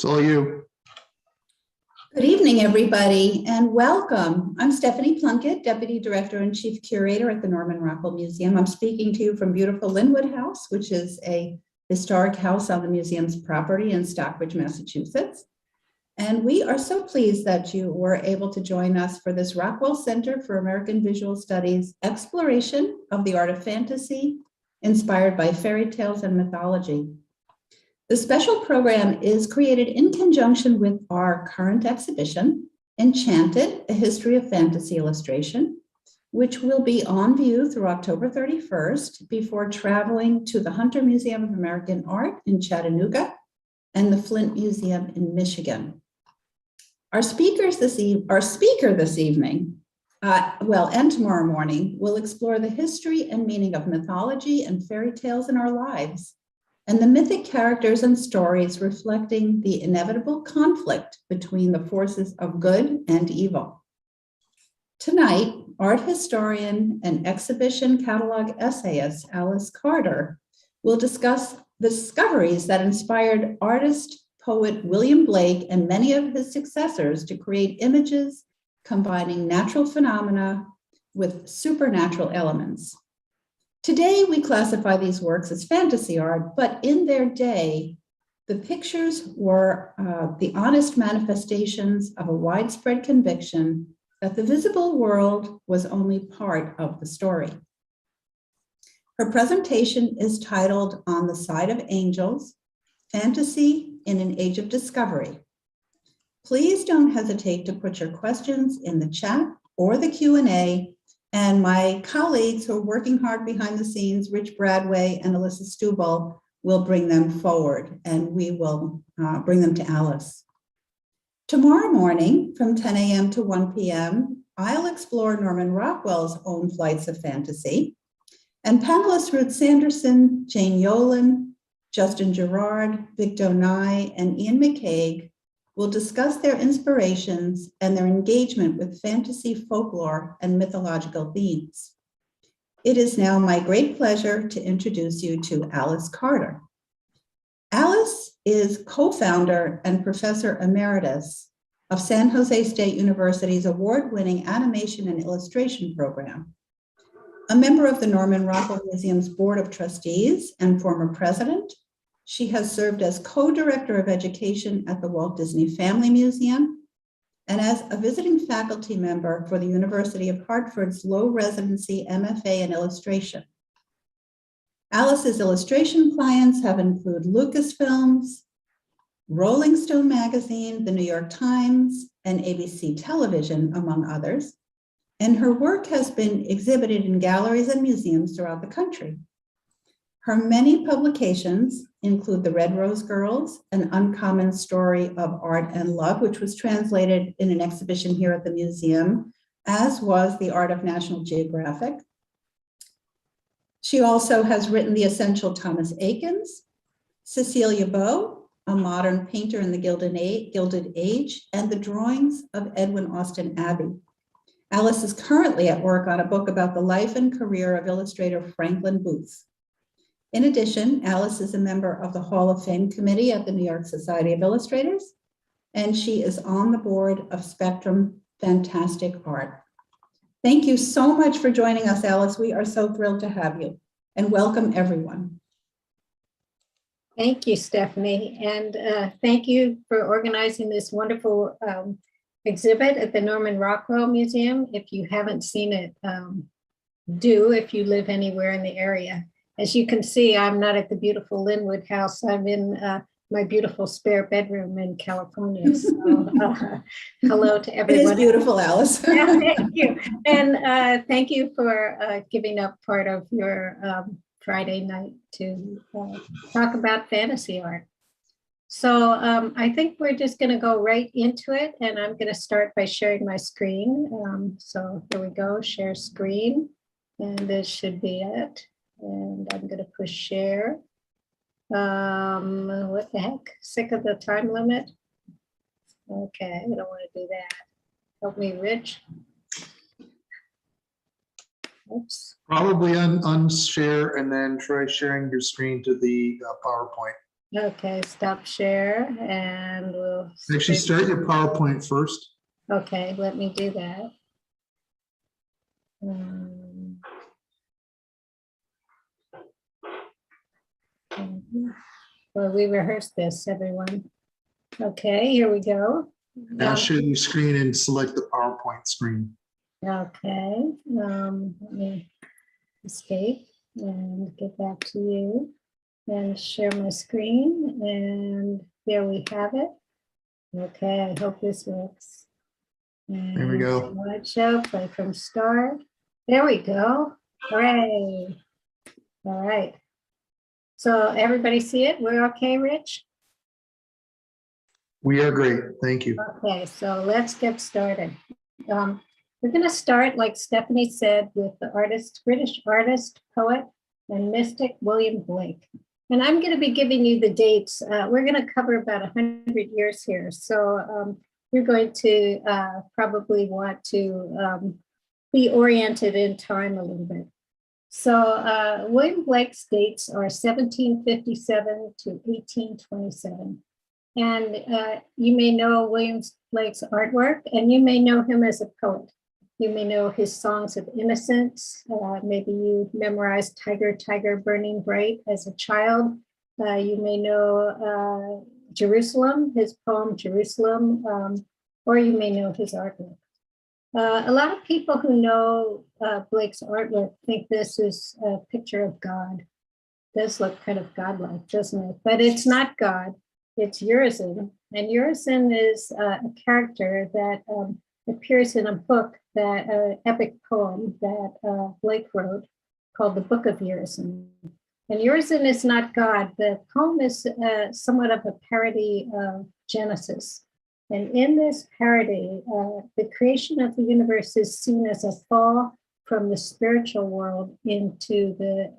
It's all you. Good evening, everybody, and welcome. I'm Stephanie Plunkett, Deputy Director and Chief Curator at the Norman Rockwell Museum. I'm speaking to you from beautiful Linwood House, which is a historic house on the museum's property in Stockbridge, Massachusetts. And we are so pleased that you were able to join us for this Rockwell Center for American Visual Studies exploration of the art of fantasy, inspired by fairy tales and mythology. The special program is created in conjunction with our current exhibition, Enchanted, A History of Fantasy Illustration, which will be on view through October 31st before traveling to the Hunter Museum of American Art in Chattanooga and the Flint Museum in Michigan. Our speaker this evening, and tomorrow morning, will explore the history and meaning of mythology and fairy tales in our lives, and the mythic characters and stories reflecting the inevitable conflict between the forces of good and evil. Tonight, art historian and exhibition catalog essayist Alice Carter will discuss the discoveries that inspired artist, poet William Blake and many of his successors to create images combining natural phenomena with supernatural elements. Today, we classify these works as fantasy art, but in their day, the pictures were the honest manifestations of a widespread conviction that the visible world was only part of the story. Her presentation is titled On the Side of Angels, Fantasy in an Age of Discovery. Please don't hesitate to put your questions in the chat or the Q&A, and my colleagues who are working hard behind the scenes, Rich Bradway and Alyssa Stubel, will bring them forward, and we will bring them to Alice. Tomorrow morning from 10 a.m. to 1 p.m., I'll explore Norman Rockwell's own flights of fantasy, and panelists Ruth Sanderson, Jane Yolen, Justin Gerard, Victo Ngai, and Ian McCaig will discuss their inspirations and their engagement with fantasy, folklore, and mythological themes. It is now my great pleasure to introduce you to Alice Carter. Alice is co-founder and professor emeritus of San Jose State University's award-winning animation and illustration program, a member of the Norman Rockwell Museum's Board of Trustees and former president. She has served as co-director of education at the Walt Disney Family Museum and as a visiting faculty member for the University of Hartford's low residency MFA in illustration. Alice's illustration clients have included Lucasfilms, Rolling Stone Magazine, the New York Times, and ABC Television, among others, and her work has been exhibited in galleries and museums throughout the country. Her many publications include The Red Rose Girls, An Uncommon Story of Art and Love, which was translated in an exhibition here at the museum, as was The Art of National Geographic. She also has written The Essential Thomas Eakins, Cecilia Beau, A Modern Painter in the Gilded Age, and The Drawings of Edwin Austin Abbey. Alice is currently at work on a book about the life and career of illustrator Franklin Booth. In addition, Alice is a member of the Hall of Fame Committee at the New York Society of Illustrators, and she is on the board of Spectrum Fantastic Art. Thank you so much for joining us, Alice. We are so thrilled to have you, and welcome everyone. Thank you, Stephanie, and thank you for organizing this wonderful exhibit at the Norman Rockwell Museum. If you haven't seen it, do if you live anywhere in the area. As you can see, I'm not at the beautiful Linwood House. I'm in my beautiful spare bedroom in California. So hello to everyone. It is beautiful, Alice. Yeah, thank you. And thank you for giving up part of your Friday night to talk about fantasy art. So I think we're just going to go right into it. And I'm going to start by sharing my screen. So here we go, share screen. And this should be it. And I'm going to push share. What the heck? Sick of the time limit? Okay, I don't want to do that. Help me, Rich. Oops. Probably unshare and then try sharing your screen to the PowerPoint. Okay, stop share and we'll. Actually, start your PowerPoint first. Okay, let me do that. Well, we rehearsed this, everyone. Okay, here we go. Now share your screen and select the PowerPoint screen. Okay, let me escape and get back to you and share my screen. And there we have it. Okay, I hope this works. And There we go. slideshow, play from start. There we go. Hooray. All right. So everybody see it? We're okay, Rich? We are great. Thank you. Okay, so let's get started. We're going to start, like Stephanie said, with the artist, British artist, poet, and mystic William Blake. And I'm going to be giving you the dates. We're going to cover about 100 years here. So you're going to probably want to be oriented in time a little bit. So William Blake's dates are 1757 to 1827. And you may know William Blake's artwork, and you may know him as a poet. You may know his songs of innocence. Maybe you memorized Tiger, Tiger, Burning Bright as a child. You may know Jerusalem, his poem Jerusalem, or you may know his artwork. A lot of people who know Blake's artwork think this is a picture of God. It does look kind of godlike, doesn't it? But it's not God. It's Urizen, and Urizen is a character that appears in a book, that epic poem that Blake wrote called the Book of Urizen. And Urizen is not God. The poem is somewhat of a parody of Genesis. And in this parody, the creation of the universe is seen as a fall from the spiritual world into the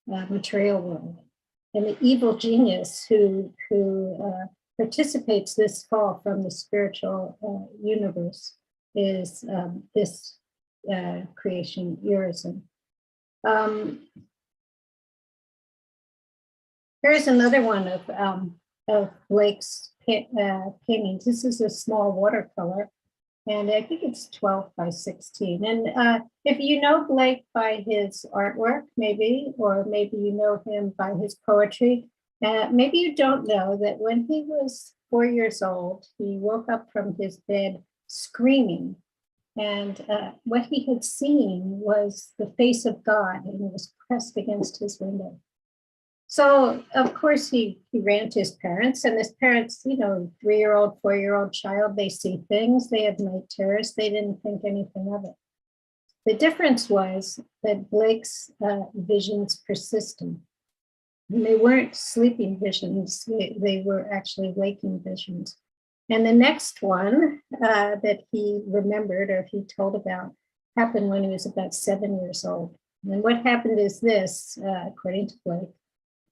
material world. And the evil genius who participates this fall from the spiritual universe is this creation, Urizen. Here's another one of Blake's paintings. This is a small watercolor, and I think it's 12 by 16. And if you know Blake by his artwork, maybe, or maybe you know him by his poetry, maybe you don't know that when he was 4 years old, he woke up from his bed screaming. And what he had seen was the face of God, and it was pressed against his window. So, of course, he ran to his parents, and his parents, you know, 3-year-old, 4-year-old child, they see things, they have night terrors, they didn't think anything of it. The difference was that Blake's visions persisted. And they weren't sleeping visions, they were actually waking visions. And the next one that he remembered, or he told about, happened when he was about 7 years old. And what happened is this, according to Blake.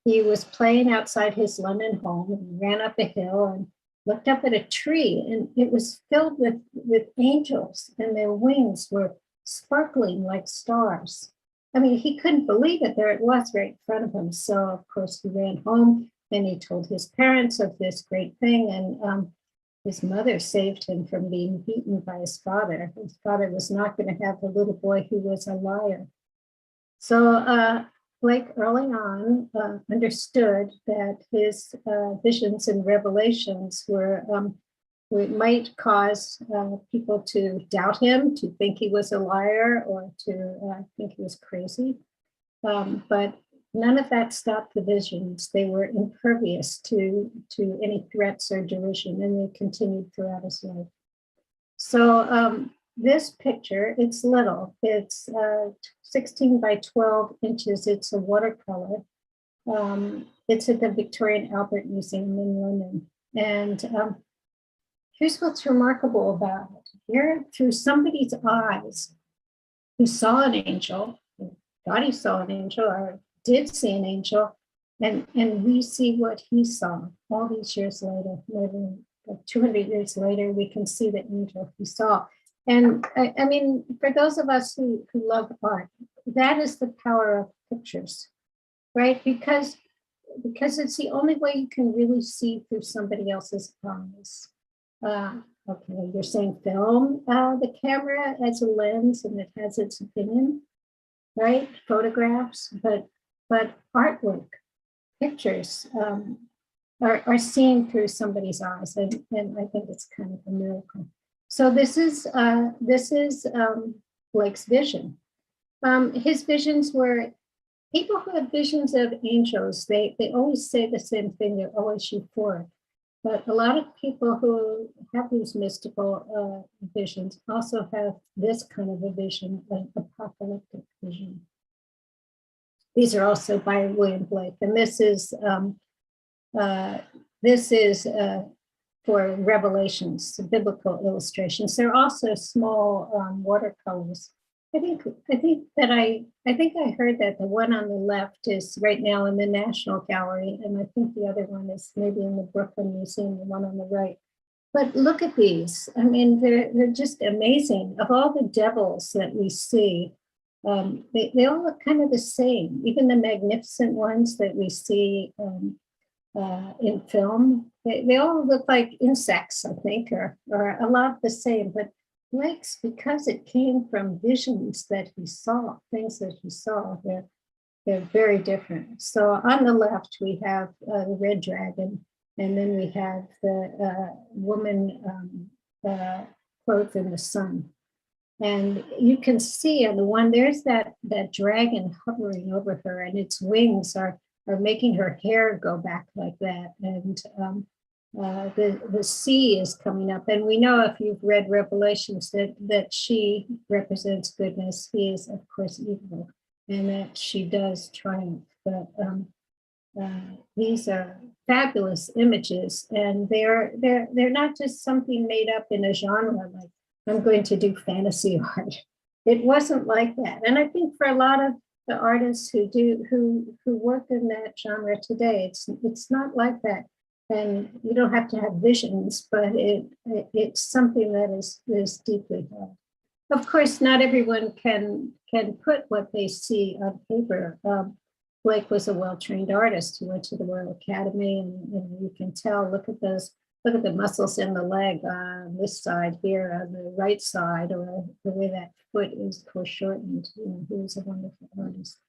He was playing outside his London home and ran up a hill and looked up at a tree, and it was filled with angels, and their wings were sparkling like stars. I mean, he couldn't believe it. There it was right in front of him. So, of course, he ran home and he told his parents of this great thing. And his mother saved him from being beaten by his father. His father was not going to have a little boy who was a liar. So, Blake early on understood that his visions and revelations might cause people to doubt him, to think he was a liar, or to think he was crazy. But none of that stopped the visions. They were impervious to any threats or derision, and they continued throughout his life. So this picture, it's little. It's 16 by 12 inches. It's a watercolor. It's at the Victoria and Albert Museum in London. And here's what's remarkable about it. Here, through somebody's eyes, who saw an angel, thought he saw an angel, or did see an angel, and we see what he saw all these years later, more than 200 years later, we can see the angel he saw. And I mean, for those of us who love art, that is the power of pictures, right? Because because it's the only way you can really see through somebody else's eyes. Okay, you're saying film, the camera as a lens and it has its opinion, right? Photographs, but artwork, pictures are seen through somebody's eyes, and I think it's kind of a miracle. So this is Blake's vision. His visions were, people who have visions of angels, they always say the same thing, they're always euphoric. But a lot of people who have these mystical visions also have this kind of a vision, an apocalyptic vision. These are also by William Blake, and this is for Revelations, biblical illustrations. There are also small watercolors. I think I heard that the one on the left is right now in the National Gallery, and I think the other one is maybe in the Brooklyn Museum, the one on the right. But look at these. I mean, they're just amazing. Of all the devils that we see, they all look kind of the same. Even the magnificent ones that we see in film, they all look like insects, I think, or a lot the same. But Blake's, because it came from visions that he saw, things that he saw, they're very different. So on the left, we have the red dragon, and then we have the woman clothed in the sun. And you can see on the one, there's that dragon hovering over her, and its wings are making her hair go back like that. And the sea is coming up. And we know, if you've read Revelations, that she represents goodness. He is, of course, evil, and that she does triumph. But these are fabulous images, and they're not just something made up in a genre like, I'm going to do fantasy art. It wasn't like that. And I think for a lot of the artists who work in that genre today, it's not like that. And you don't have to have visions, but it's something that is deeply held. Of course, not everyone can put what they see on paper. Blake was a well-trained artist. He went to the Royal Academy, and you can tell, look at the muscles in the leg on this side here, on the right side, or the way that foot is foreshortened. He was a wonderful artist.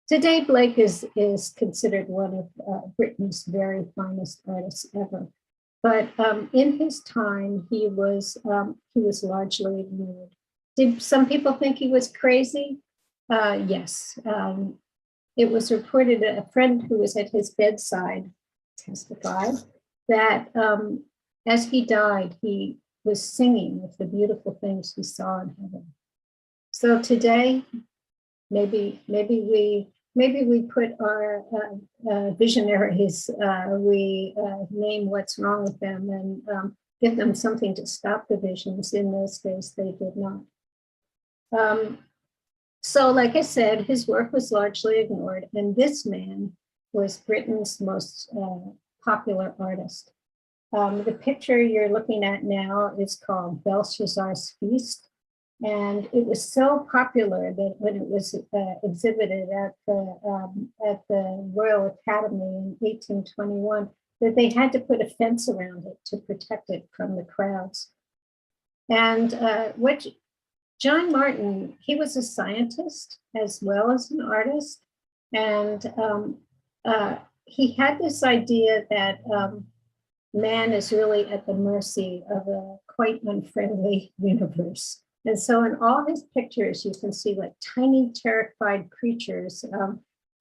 Today, Blake is considered one of Britain's very finest artists ever. But in his time, he was largely ignored. Did some people think he was crazy? Yes. It was reported that a friend who was at his bedside testified that as he died, he was singing of the beautiful things he saw in heaven. So today, maybe we put our visionaries, we name what's wrong with them and give them something to stop the visions. In those days, they did not. So like I said, his work was largely ignored, and this man was Britain's most popular artist. The picture you're looking at now is called Belshazzar's Feast. And it was so popular that when it was exhibited at the Royal Academy in 1821, that they had to put a fence around it to protect it from the crowds. And John Martin, he was a scientist as well as an artist. And he had this idea that man is really at the mercy of a quite unfriendly universe. And so in all his pictures, you can see like tiny, terrified creatures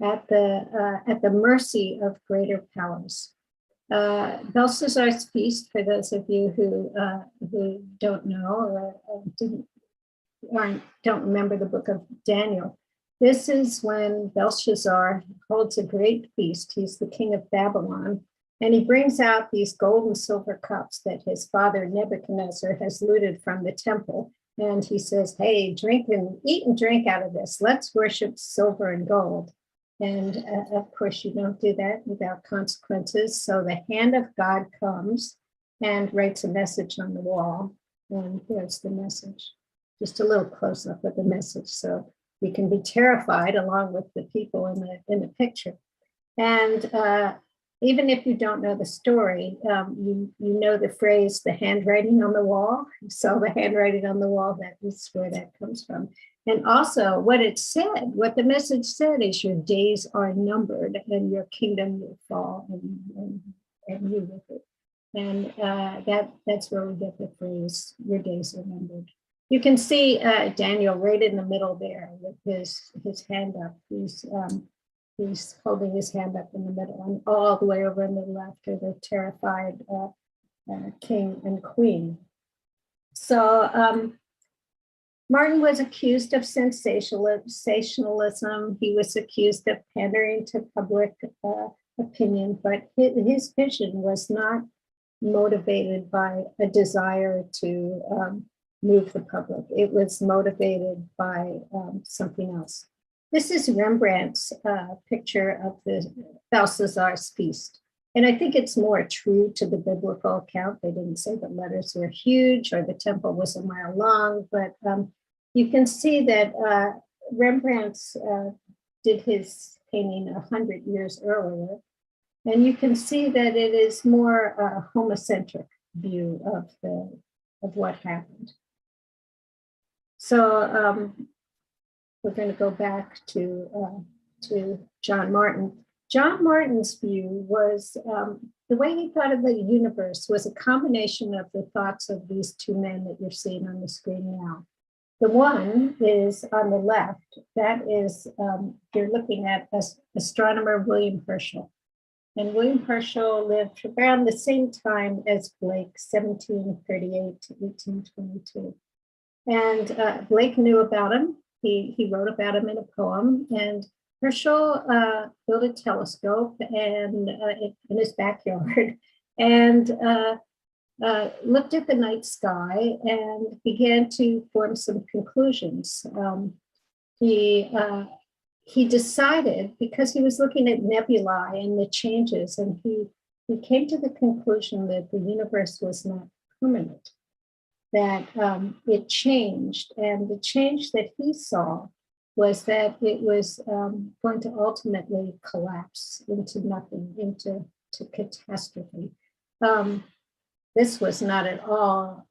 at the mercy of greater powers. Belshazzar's Feast, for those of you who don't know or don't remember the book of Daniel, this is when Belshazzar holds a great feast. He's the king of Babylon, and he brings out these gold and silver cups that his father Nebuchadnezzar has looted from the temple. And he says, hey, eat and drink out of this. Let's worship silver and gold. And of course, you don't do that without consequences. So the hand of God comes and writes a message on the wall. And here's the message. Just a little close up of the message, so you can be terrified along with the people in the picture. And even if you don't know the story, you know the phrase, the handwriting on the wall. You saw the handwriting on the wall, that is where that comes from. And also what it said, what the message said is your days are numbered and your kingdom will fall and you with it. And that's where we get the phrase, your days are numbered. You can see Daniel right in the middle there with his hand up. He's holding his hand up in the middle, and all the way over in the left are the terrified king and queen. So Martin was accused of sensationalism. He was accused of pandering to public opinion, but his vision was not motivated by a desire to move the public. It was motivated by something else. This is Rembrandt's picture of the Belshazzar's feast. And I think it's more true to the biblical account. They didn't say the letters were huge or the temple was a mile long, but you can see that Rembrandt did his painting 100 years earlier. And you can see that it is more a homocentric view of what happened. So we're going to go back to John Martin. John Martin's view was the way he thought of the universe was a combination of the thoughts of these two men that you're seeing on the screen now. The one is on the left. That is, you're looking at astronomer William Herschel. And William Herschel lived around the same time as Blake, 1738 to 1822. And Blake knew about him. He wrote about him in a poem. And Herschel built a telescope and in his backyard and looked at the night sky and began to form some conclusions. He decided, because he was looking at nebulae and the changes, and he came to the conclusion that the universe was not permanent, that it changed. And the change that he saw was that it was going to ultimately collapse into nothing, into catastrophe. This was not at all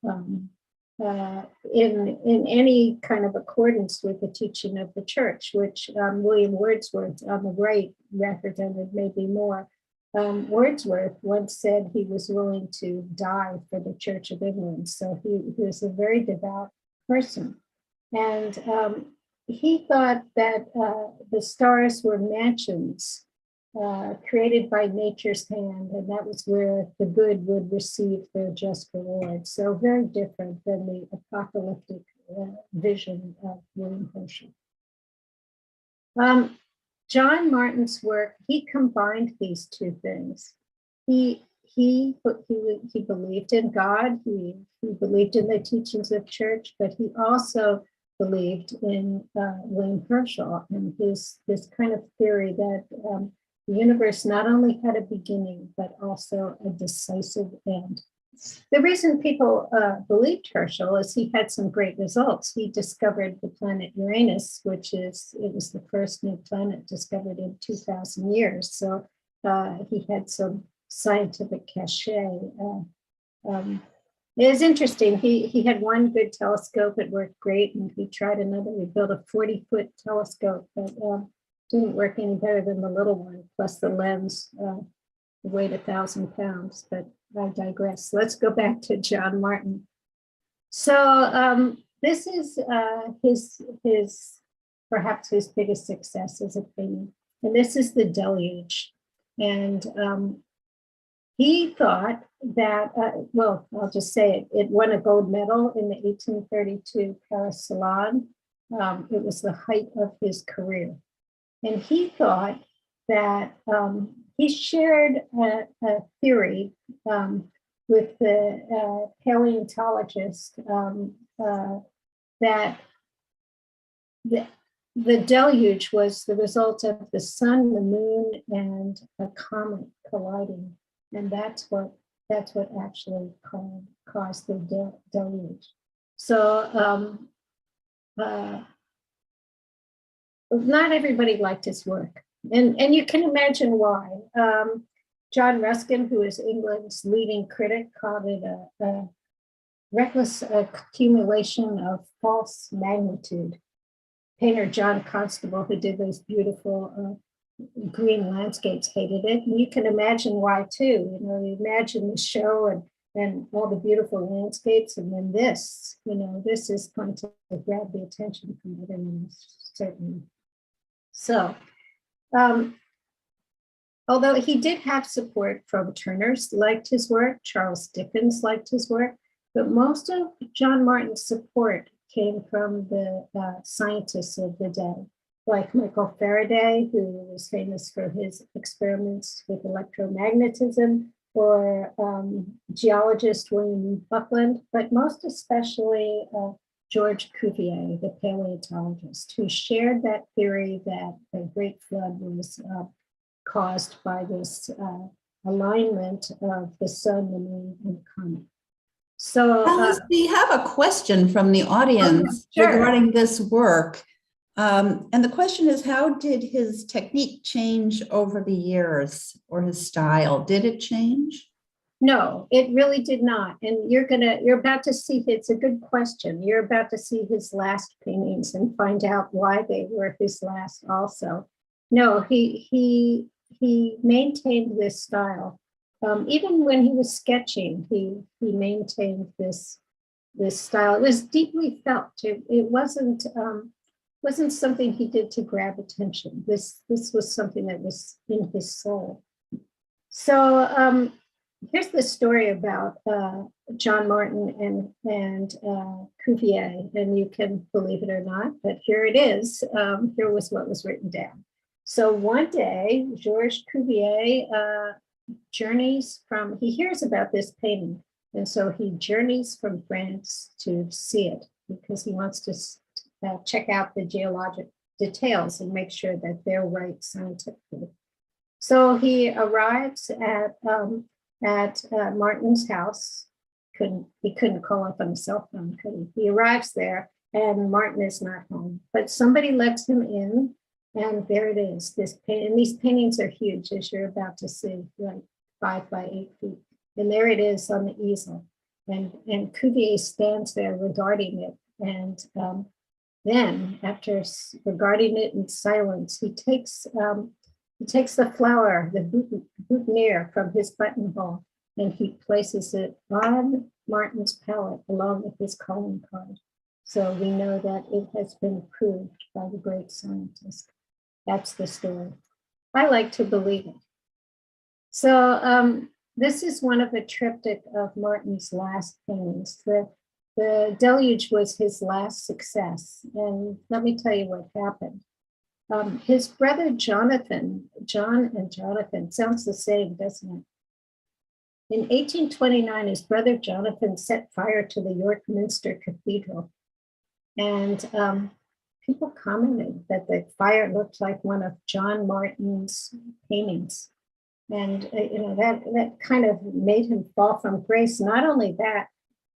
in any kind of accordance with the teaching of the church, which William Wordsworth on the right represented maybe more. Wordsworth once said he was willing to die for the Church of England. So he was a very devout person. And he thought that the stars were mansions created by nature's hand, and that was where the good would receive their just reward. So very different than the apocalyptic vision of William Herschel. John Martin's work, he combined these two things. He believed in God, he believed in the teachings of church, but he also believed in William Herschel and this kind of theory that the universe not only had a beginning, but also a decisive end. The reason people believed Herschel is he had some great results. He discovered the planet Uranus, it was the first new planet discovered in 2,000 years. So he had some scientific cachet. It was interesting. He had one good telescope. It worked great. And he tried another. He built a 40-foot telescope, but didn't work any better than the little one. Plus the lens weighed 1,000 pounds, but I digress. Let's go back to John Martin. So this is perhaps his biggest success as a painter. And this is the Deluge. And he thought that, well, I'll just say it won a gold medal in the 1832 Paris Salon. It was the height of his career. And he thought that he shared a theory with the paleontologist that the deluge was the result of the sun, the moon, and a comet colliding. And that's what actually caused the deluge. So not everybody liked his work. And you can imagine why. John Ruskin, who is England's leading critic, called it a reckless accumulation of false magnitude. Painter John Constable, who did those beautiful green landscapes, hated it. And you can imagine why too. You know, you imagine the show and all the beautiful landscapes, and then this, you know, this is going to grab the attention from everyone, certainly. So, although he did have support from Turners, liked his work, Charles Dickens liked his work, but most of John Martin's support came from the scientists of the day, like Michael Faraday, who was famous for his experiments with electromagnetism, or geologist William Buckland, but most especially George Cuvier, the paleontologist, who shared that theory that the Great Flood was caused by this alignment of the sun, the moon, and the comet. So Alice, we have a question from the audience regarding this work. And the question is, how did his technique change over the years, or his style? Did it change? No, it really did not. And you're about to see, it's a good question. You're about to see his last paintings and find out why they were his last also. No, he maintained this style. Even when he was sketching, he maintained this style. It was deeply felt. It wasn't something he did to grab attention. This was something that was in his soul. So here's the story about John Martin and Cuvier, and you can believe it or not, but here it is. Here was what was written down. So one day, Georges Cuvier he hears about this painting, and so he journeys from France to see it because he wants to check out the geologic details and make sure that they're right scientifically. So he arrives at Martin's house. He couldn't call up on a cell phone, could he? He arrives there and Martin is not home, but somebody lets him in, and there it is. And these paintings are huge, as you're about to see, like 5 by 8 feet. And there it is on the easel. And Cuvier stands there regarding it. And then, after regarding it in silence, he takes the flower, the boutonniere, from his buttonhole, and he places it on Martin's palette along with his calling card. So we know that it has been proved by the great scientist. That's the story. I like to believe it. So this is one of a triptych of Martin's last paintings. The Deluge was his last success. And let me tell you what happened. His brother Jonathan, John and Jonathan, sounds the same, doesn't it? In 1829, his brother Jonathan set fire to the York Minster Cathedral. And people commented that the fire looked like one of John Martin's paintings. And that kind of made him fall from grace. Not only that,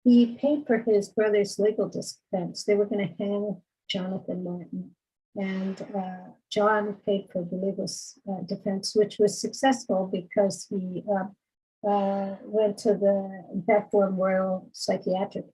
he paid for his brother's legal defense. They were going to hang Jonathan Martin. And John paid for the legal defense, which was successful because he went to the Bethlem Royal Psychiatric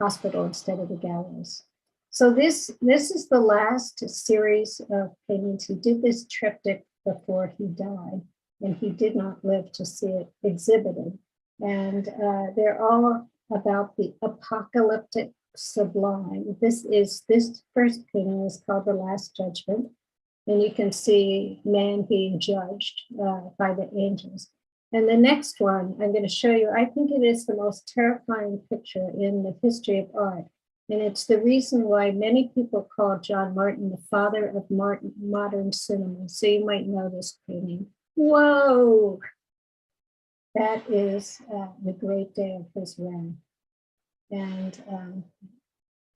Hospital instead of the gallows. So this is the last series of paintings. He did this triptych before he died, and he did not live to see it exhibited. And they're all about the apocalyptic sublime. This first painting is called The Last Judgment, and you can see man being judged by the angels. And the next one I'm going to show you, I think it is the most terrifying picture in the history of art. And it's the reason why many people call John Martin the father of modern cinema. So you might know this painting. Whoa! That is the great day of his reign. And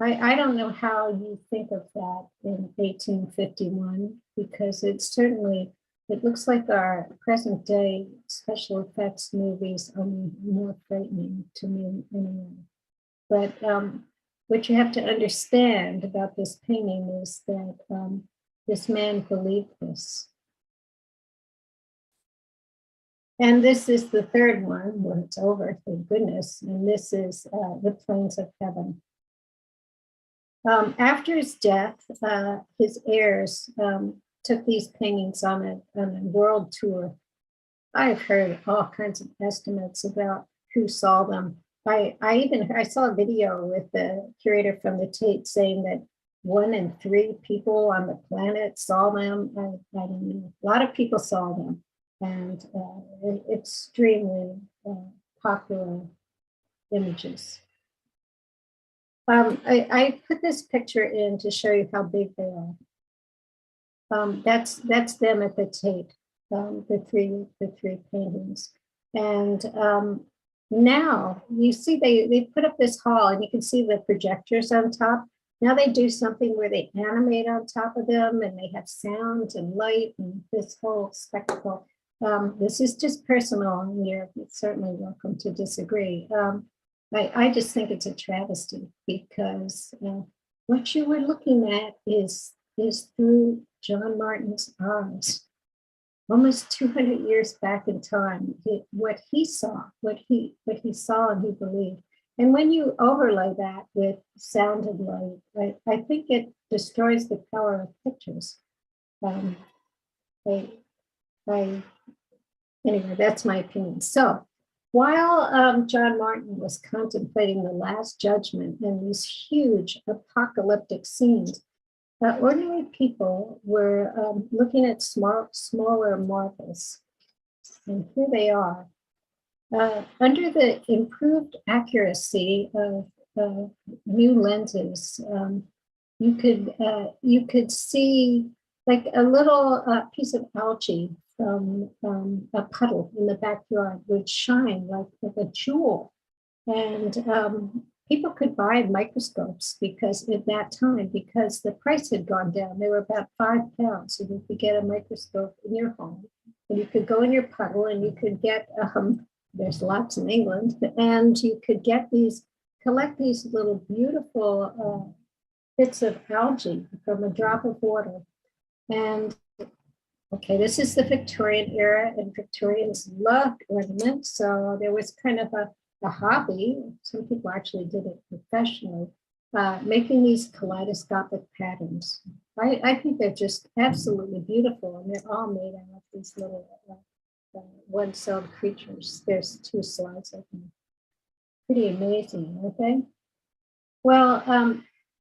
I don't know how you think of that in 1851, because it looks like our present day special effects movies are more frightening to me anyway. But what you have to understand about this painting is that This man believed this. And this is the third one where it's over, thank goodness. And this is The Plains of Heaven. After his death, his heirs took these paintings on a world tour. I've heard all kinds of estimates about who saw them. I saw a video with the curator from the Tate saying that 1 in 3 people on the planet saw them. I don't know. A lot of people saw them, and extremely popular images. I put this picture in to show you how big they are. That's them at the Tate, the three paintings. And now you see they put up this hall, and you can see the projectors on top. Now they do something where they animate on top of them, and they have sound and light and this whole spectacle. This is just personal, and you're certainly welcome to disagree. I just think it's a travesty, because what you were looking at is through John Martin's eyes, almost 200 years back in time. What he saw and he believed. And when you overlay that with sound and light, I think it destroys the power of pictures. Anyway, that's my opinion. So, while John Martin was contemplating the Last Judgment and these huge apocalyptic scenes, ordinary people were looking at smaller marvels. And here they are. Under the improved accuracy of new lenses, you could see like a little piece of algae from a puddle in the backyard would shine like a jewel. And people could buy microscopes because at that time, because the price had gone down, they were about £5, and you could get a microscope in your home. And you could go in your puddle and you could get, there's lots in England, and you could collect these little beautiful bits of algae from a drop of water. And okay, this is the Victorian era, and Victorians loved ornament. So there was kind of a hobby. Some people actually did it professionally, making these kaleidoscopic patterns. I think they're just absolutely beautiful, and they're all made out of these little one-celled creatures. There's 2 slides of them. Pretty amazing, aren't they? Well,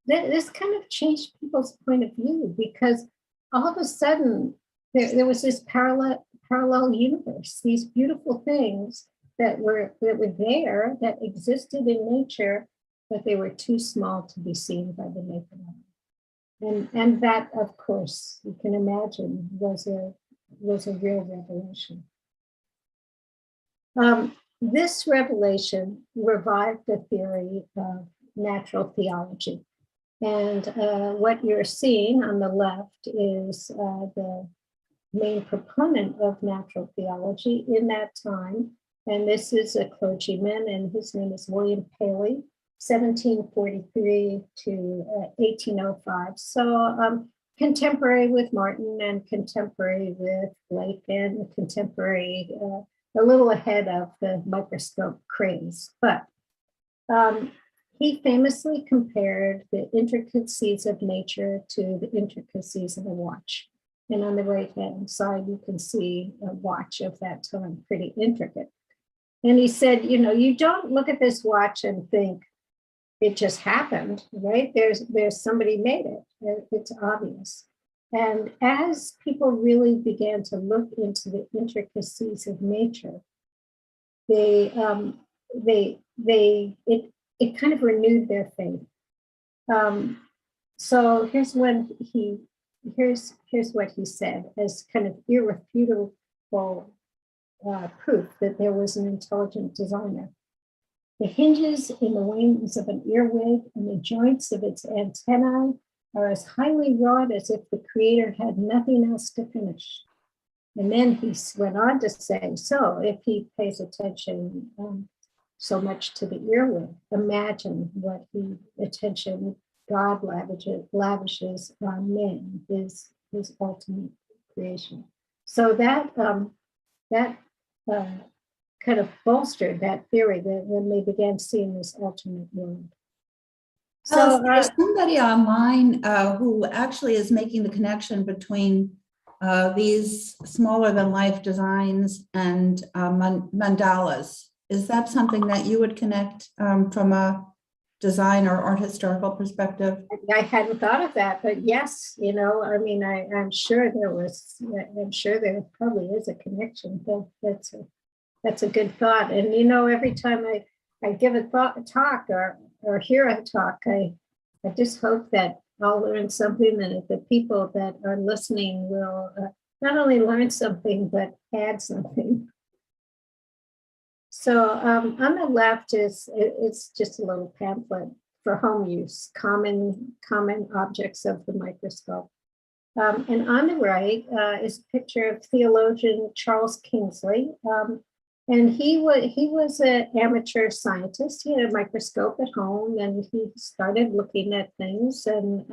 this kind of changed people's point of view, because all of a sudden, there was this parallel universe, these beautiful things that were there, that existed in nature, but they were too small to be seen by the naked eye. And that, of course, you can imagine, was a real revelation. This revelation revived the theory of natural theology. And what you're seeing on the left is the main proponent of natural theology in that time. And this is a clergyman, and his name is William Paley, 1743 to 1805. So contemporary with Martin, and contemporary with Blake, and contemporary, a little ahead of the microscope craze. But he famously compared the intricacies of nature to the intricacies of a watch. And on the right-hand side, you can see a watch of that time, pretty intricate. And he said, you don't look at this watch and think it just happened, right? There's somebody made it. It's obvious. And as people really began to look into the intricacies of nature, it kind of renewed their faith. So here's what he said as kind of irrefutable proof that there was an intelligent designer. The hinges in the wings of an earwig and the joints of its antennae are as highly wrought as if the creator had nothing else to finish. And then he went on to say, so if he pays attention so much to the earwig, imagine what attention God lavishes on men, his his ultimate creation. So that kind of bolstered that theory that when they began seeing this alternate world. So there's somebody online who actually is making the connection between these smaller than life designs and mandalas. Is that something that you would connect from a design or art historical perspective? I hadn't thought of that, but yes, you know, I mean, I'm sure there probably is a connection. That's a good thought. And, you know, every time I give a talk or hear a talk, I just hope that I'll learn something, and that the people that are listening will not only learn something, but add something. So on the left it's just a little pamphlet for home use, common objects of the microscope. And on the right is a picture of theologian Charles Kingsley. And he was an amateur scientist. He had a microscope at home, and he started looking at things, and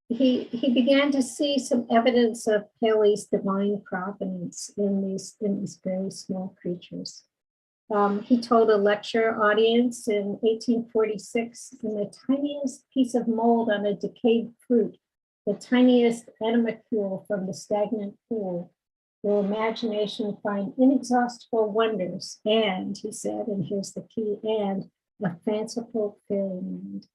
he began to see some evidence of Paley's divine providence in these very small creatures. He told a lecture audience in 1846, in the tiniest piece of mold on a decayed fruit, the tiniest animalcule from the stagnant pool, will imagination find inexhaustible wonders, and, he said, and here's the key, and a fanciful fairyland.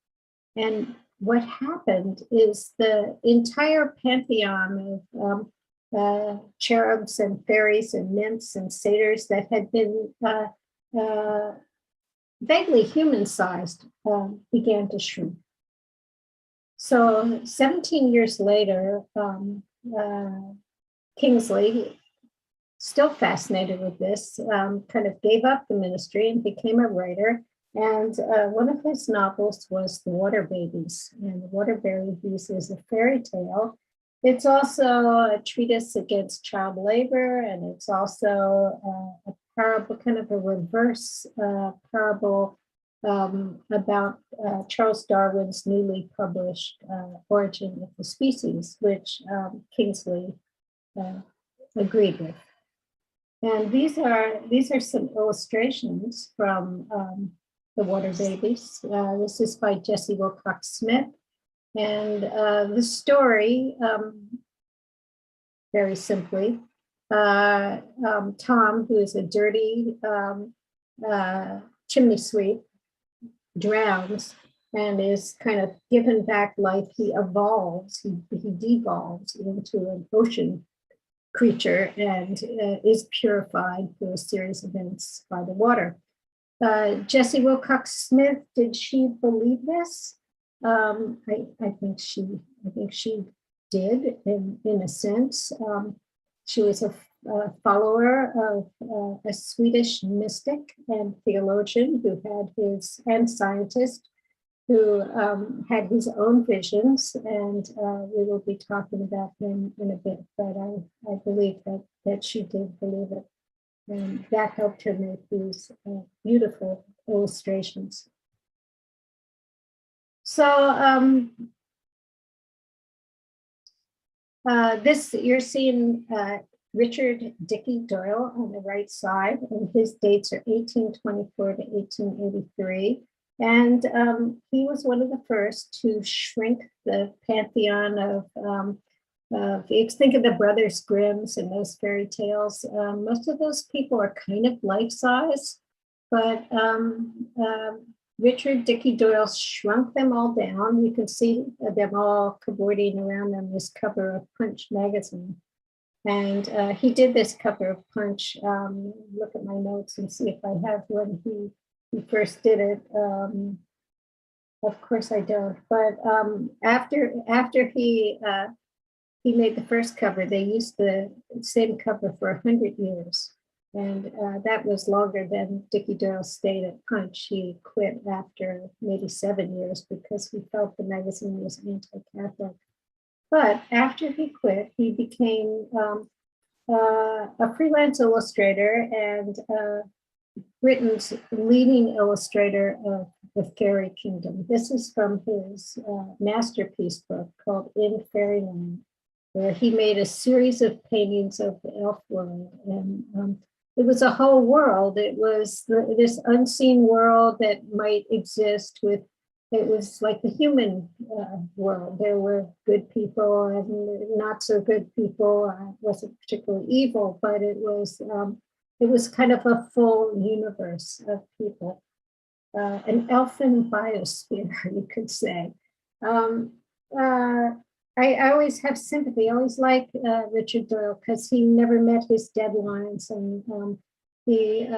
And what happened is the entire pantheon of cherubs and fairies and nymphs and satyrs that had been vaguely human-sized began to shrink. So 17 years later, Kingsley, still fascinated with this, kind of gave up the ministry and became a writer. And one of his novels was The Water Babies. And The Water Babies is a fairy tale. It's also a treatise against child labor, and it's also a parable, kind of a reverse parable about Charles Darwin's newly published Origin of the Species, which Kingsley agreed with. And these are some illustrations from The Water Babies. This is by Jessie Wilcox Smith. And the story, very simply, Tom, who is a dirty chimney sweep, drowns and is kind of given back life. He evolves, he devolves into an ocean creature and is purified through a series of events by the water. Jessie Wilcox Smith, did she believe this? I think she did in a sense. She was a follower of a Swedish mystic and theologian who had and scientist who had his own visions, and we will be talking about him in a bit, but I believe that she did believe it, and that helped her make these beautiful illustrations. So this, you're seeing Richard Dickey Doyle on the right side, and his dates are 1824 to 1883. And he was one of the first to shrink the pantheon of, if you think of the Brothers Grimm's and those fairy tales, most of those people are kind of life-size, but Richard Dickey Doyle shrunk them all down. You can see them all cavorting around on this cover of Punch magazine. And he did this cover of Punch. Look at my notes and see if I have when he first did it. Of course I don't, but after he made the first cover, they used the same cover for 100 years. And that was longer than Dickey Doyle stayed at Punch. He quit after maybe 7 years because he felt the magazine was anti-Catholic. But after he quit, he became a freelance illustrator and Britain's leading illustrator of the fairy kingdom. This is from his masterpiece book called In Fairyland, where he made a series of paintings of the elf world. And it was a whole world. It was this unseen world that might exist with, it was like the human world. There were good people and not so good people. It wasn't particularly evil, but it was kind of a full universe of people. An elfin biosphere, you could say. I always have sympathy. I always like Richard Doyle because he never met his deadlines, and he,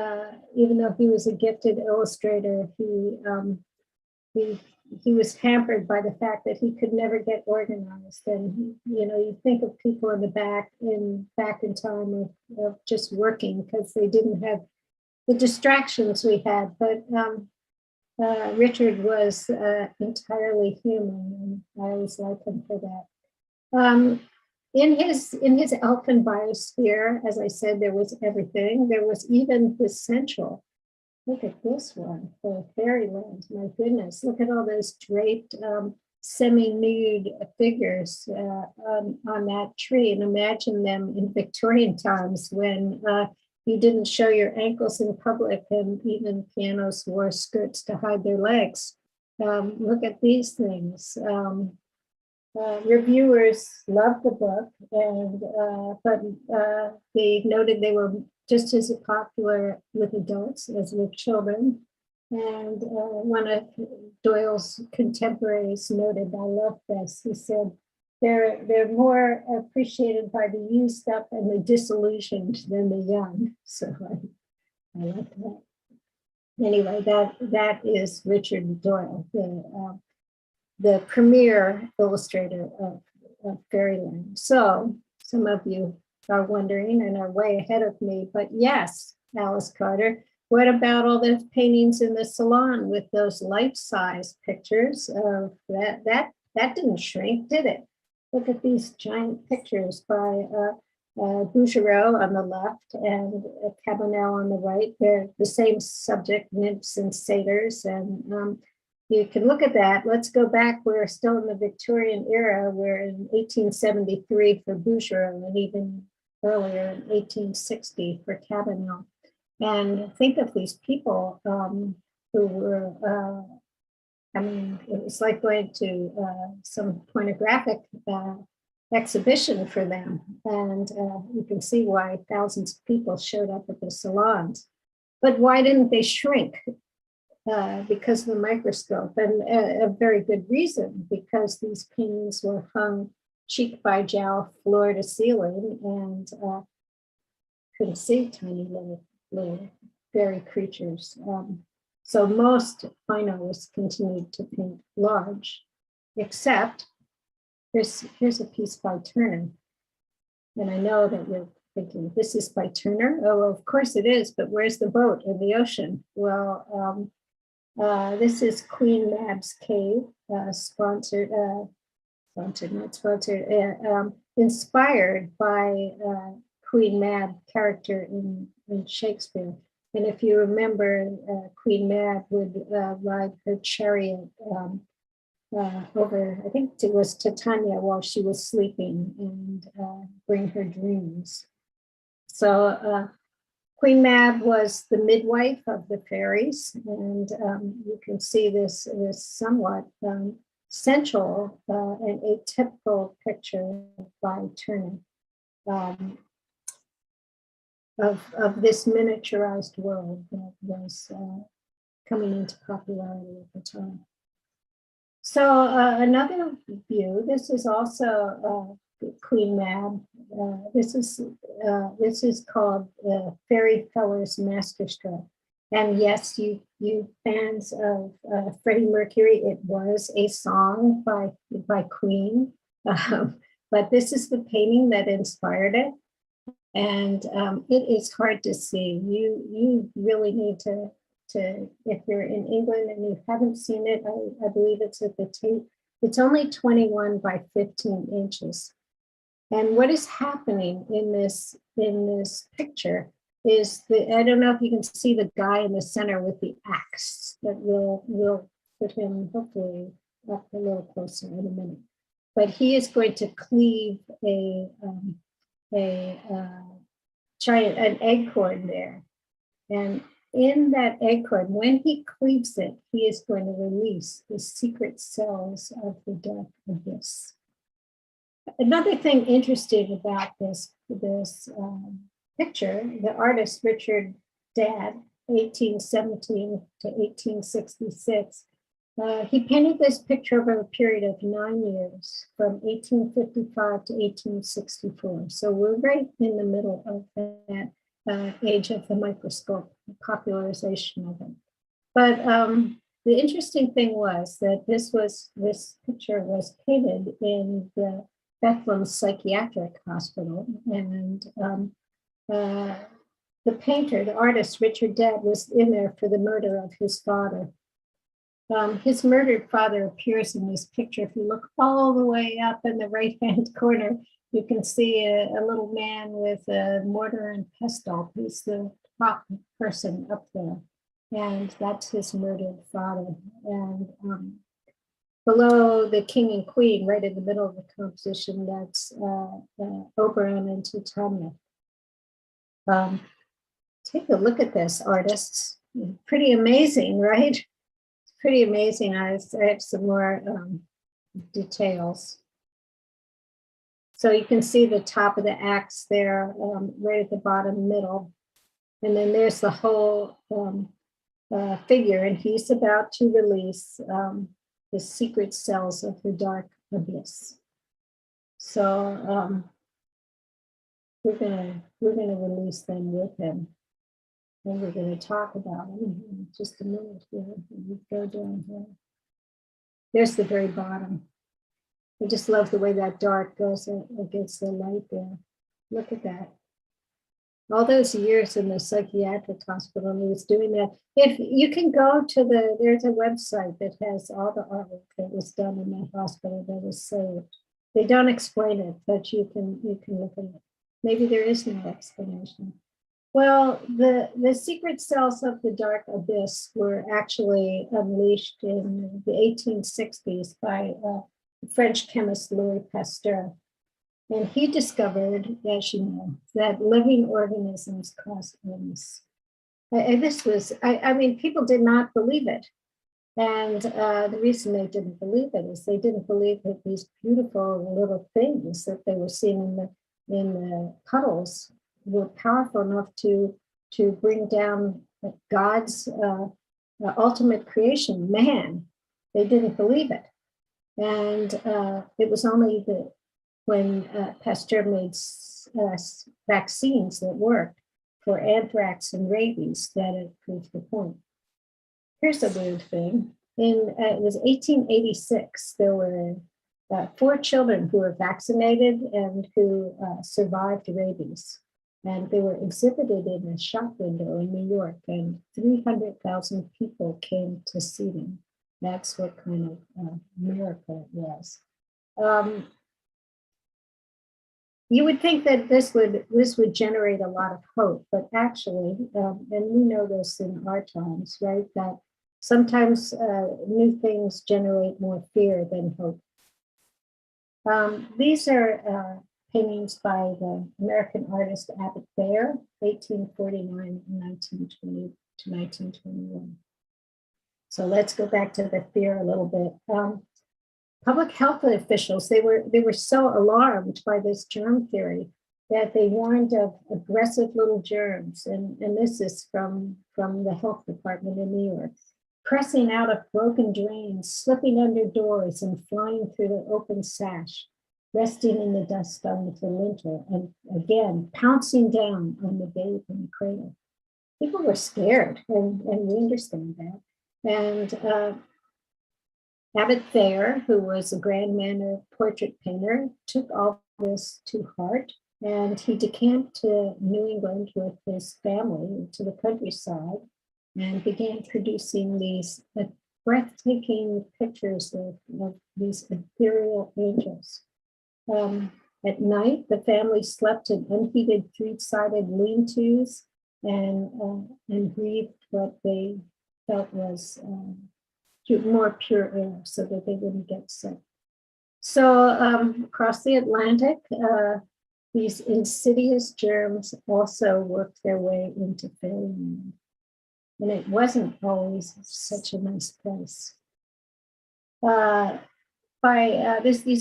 even though he was a gifted illustrator, he was hampered by the fact that he could never get organized. And you think of people in the back in time of just working because they didn't have the distractions we had, but. Richard was entirely human, and I always like him for that. In his elfin biosphere, as I said, there was everything. There was even the central. Look at this one for Fairyland. My goodness, look at all those draped, semi-nude figures on that tree, and imagine them in Victorian times when you didn't show your ankles in public, and even pianos wore skirts to hide their legs. Look at these things. Reviewers loved the book, but they noted they were just as popular with adults as with children. And one of Doyle's contemporaries noted, I love this, he said, they're more appreciated by the used up and the disillusioned than the young. So I like that. Anyway, that is Richard Doyle, the premier illustrator of Fairyland. So some of you are wondering and are way ahead of me, but yes, Alice Carter, what about all those paintings in the salon with those life-size pictures of that didn't shrink, did it? Look at these giant pictures by Bouguereau on the left and Cabanel on the right. They're the same subject, nymphs and satyrs. And you can look at that. Let's go back. We're still in the Victorian era. We're in 1873 for Bouguereau and even earlier in 1860 for Cabanel. And think of these people who were I mean, it was like going to some pornographic exhibition for them. And you can see why thousands of people showed up at the salons. But why didn't they shrink? Because of the microscope. And a very good reason, because these paintings were hung cheek by jowl, floor to ceiling, and couldn't see tiny little fairy creatures. So most fine artists continued to paint large, except here's a piece by Turner. And I know that you're thinking, this is by Turner? Oh, of course it is, but where's the boat in the ocean? Well, this is Queen Mab's Cave, inspired by Queen Mab character in Shakespeare. And if you remember, Queen Mab would ride her chariot over, I think it was Titania while she was sleeping, and bring her dreams. So Queen Mab was the midwife of the fairies, and you can see this somewhat sensual and atypical picture by Turner. Of this miniaturized world that was coming into popularity at the time. So another view, this is also Queen Mab. This is called Fairy Feller's Masterstroke. And yes, you fans of Freddie Mercury, it was a song by Queen, but this is the painting that inspired it. And it is hard to see. You really need to, if you're in England and you haven't seen it, I believe it's at the Tate. It's only 21 by 15 inches. And what is happening in this picture I don't know if you can see the guy in the center with the axe, but we'll put him hopefully up a little closer in a minute. But he is going to cleave an acorn there. And in that acorn, when he cleaves it, he is going to release the secret cells of the dark abyss. Another thing interesting about this picture, the artist Richard Dadd, 1817 to 1866, he painted this picture over a period of 9 years, from 1855 to 1864. So we're right in the middle of that age of the microscope, the popularization of it. But the interesting thing was that this picture was painted in the Bethlehem Psychiatric Hospital, and the painter, the artist, Richard Dadd, was in there for the murder of his father. His murdered father appears in this picture. If you look all the way up in the right-hand corner, you can see a little man with a mortar and pestle. He's the top person up there, and that's his murdered father. And below the king and queen, right in the middle of the composition, that's Oberon and Titania. Take a look at this, artists. Pretty amazing, right? It's pretty amazing. I have some more details. So you can see the top of the axe there, right at the bottom middle. And then there's the whole figure, and he's about to release the secret cells of the dark abyss. So we're gonna release them with him, and we're gonna talk about him in just a minute here. We go down here. There's the very bottom. I just love the way that dark goes against the light there. Look at that. All those years in the psychiatric hospital, he was doing that. If you can go to there's a website that has all the artwork that was done in that hospital that was saved. They don't explain it, but you can look at it. Maybe there is no explanation. Well, the secret cells of the dark abyss were actually unleashed in the 1860s by French chemist Louis Pasteur. And he discovered, as you know, that living organisms cause illness. And this was, I mean, people did not believe it. And the reason they didn't believe it is they didn't believe that these beautiful little things that they were seeing in the puddles were powerful enough to bring down God's ultimate creation, man. They didn't believe it. And it was only when Pasteur made vaccines that worked for anthrax and rabies that it proved the point. Here's a weird thing. It was 1886, there were 4 children who were vaccinated and who survived rabies. And they were exhibited in a shop window in New York, and 300,000 people came to see them. That's what kind of miracle it was. You would think that this would generate a lot of hope, but actually, and we know this in our times, right? That sometimes new things generate more fear than hope. These are paintings by the American artist Abbott Thayer, 1849 and 1920 to 1921. So let's go back to the fear a little bit. Public health officials, they were so alarmed by this germ theory that they warned of aggressive little germs. And this is from the health department in New York. Pressing out of broken drains, slipping under doors and flying through the open sash, resting in the dust on the lintel, and again, pouncing down on the babe in the cradle. People were scared, and we understand that. And Abbott Thayer, who was a grand manner portrait painter, took all this to heart, and he decamped to New England with his family to the countryside and began producing these breathtaking pictures of these ethereal angels. At night, the family slept in unheated 3-sided lean-tos, and breathed what they felt was more pure air so that they wouldn't get sick. So across the Atlantic, these insidious germs also worked their way into fairyland. And it wasn't always such a nice place. These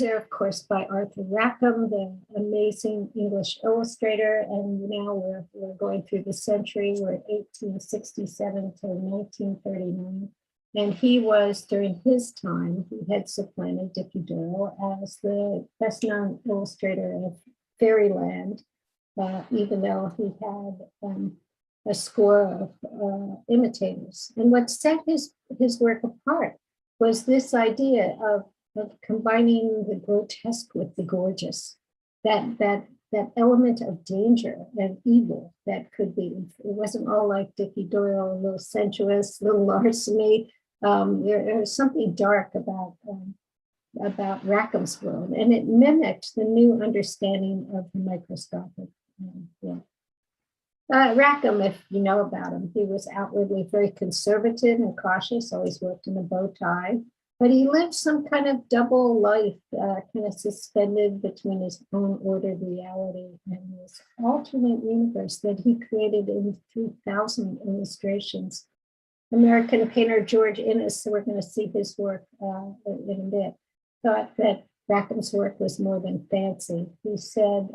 are, of course, by Arthur Rackham, the amazing English illustrator. And now we're going through the century. We're at 1867 to 1939. And he was, during his time, he had supplanted Dickie Doyle as the best known illustrator of fairyland, even though he had a score of imitators. And what set his work apart was this idea of combining the grotesque with the gorgeous, that element of danger and evil that could be. It wasn't all like Dickie Doyle, a little sensuous, a little larceny. There's something dark about Rackham's world, and it mimicked the new understanding of the microscopic world. Rackham, if you know about him, he was outwardly very conservative and cautious, always worked in a bow tie, but he lived some kind of double life, kind of suspended between his own ordered reality and this alternate universe that he created in 3,000 illustrations. American painter George Innes, we're going to see his work in a bit, thought that Rackham's work was more than fancy. He said,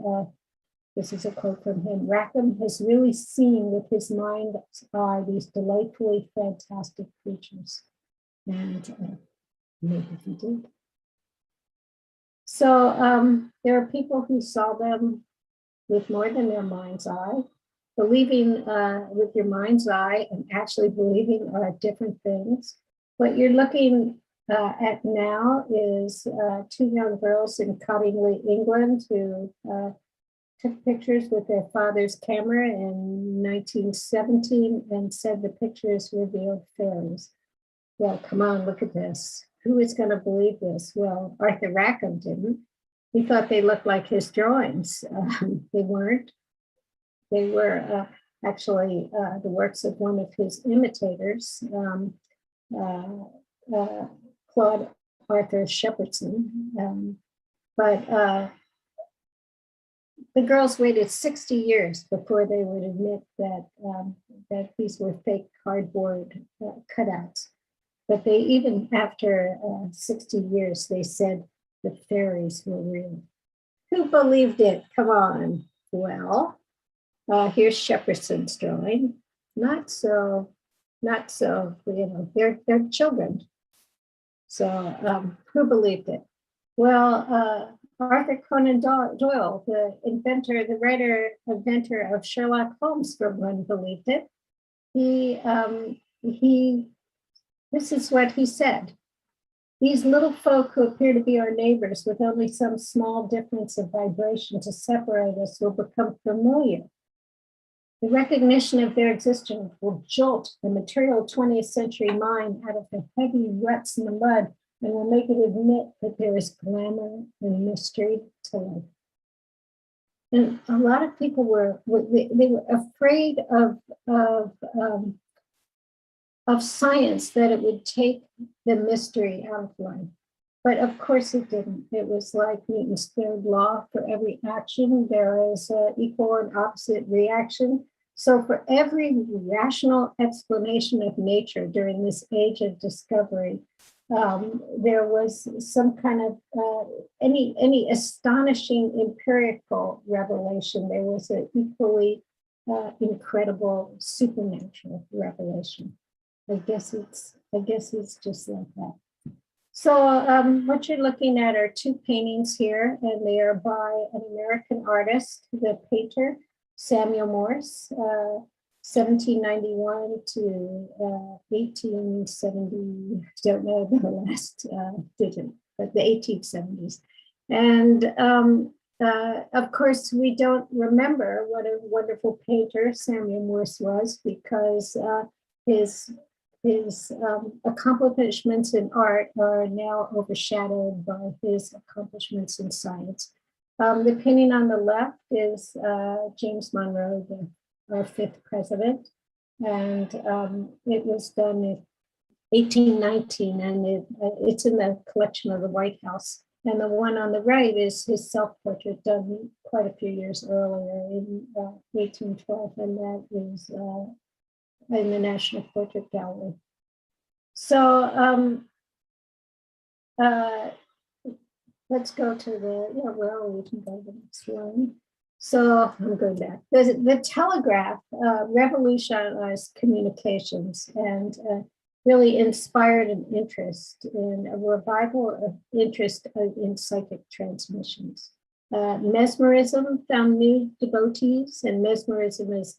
this is a quote from him, "Rackham has really seen with his mind's eye these delightfully fantastic creatures." And maybe he did. So there are people who saw them with more than their mind's eye. Believing with your mind's eye and actually believing are different things. What you're looking at now is two young girls in Cottingley, England, who took pictures with their father's camera in 1917 and said the pictures revealed fairies. Well, come on, look at this. Who is going to believe this? Well, Arthur Rackham didn't. He thought they looked like his drawings. They weren't. They were actually the works of one of his imitators, Claude Arthur Shepherdson. But the girls waited 60 years before they would admit that these were fake cardboard cutouts. But they, even after 60 years, they said the fairies were real. Who believed it? Come on. Well, here's Shepherdson's drawing. Not so, they're children. So who believed it? Well, Arthur Conan Doyle, the inventor, the writer, inventor of Sherlock Holmes, for one, believed it. This is what he said. "These little folk who appear to be our neighbors with only some small difference of vibration to separate us will become familiar. The recognition of their existence will jolt the material 20th century mind out of the heavy ruts in the mud and will make it admit that there is glamour and mystery to life." And a lot of people were afraid of science, that it would take the mystery out of life. But of course it didn't. It was like Newton's third law: for every action, there is an equal and opposite reaction. So for every rational explanation of nature during this age of discovery, there was some kind of any astonishing empirical revelation. There was an equally incredible supernatural revelation. I guess it's just like that. So what you're looking at are two paintings here, and they are by an American artist, the painter Samuel Morse, 1791 to 1870. Don't know the last digit, but the 1870s. And of course, we don't remember what a wonderful painter Samuel Morse was, because his accomplishments in art are now overshadowed by his accomplishments in science. The painting on the left is James Monroe, the our fifth president. And it was done in 1819, and it's in the collection of the White House. And the one on the right is his self-portrait done quite a few years earlier in 1812, and that is in the National Portrait Gallery. So let's go to the, well, we can go to the next one. So I'm going back. The telegraph revolutionized communications and really inspired an interest in a revival of interest in psychic transmissions. Mesmerism found new devotees, and mesmerism is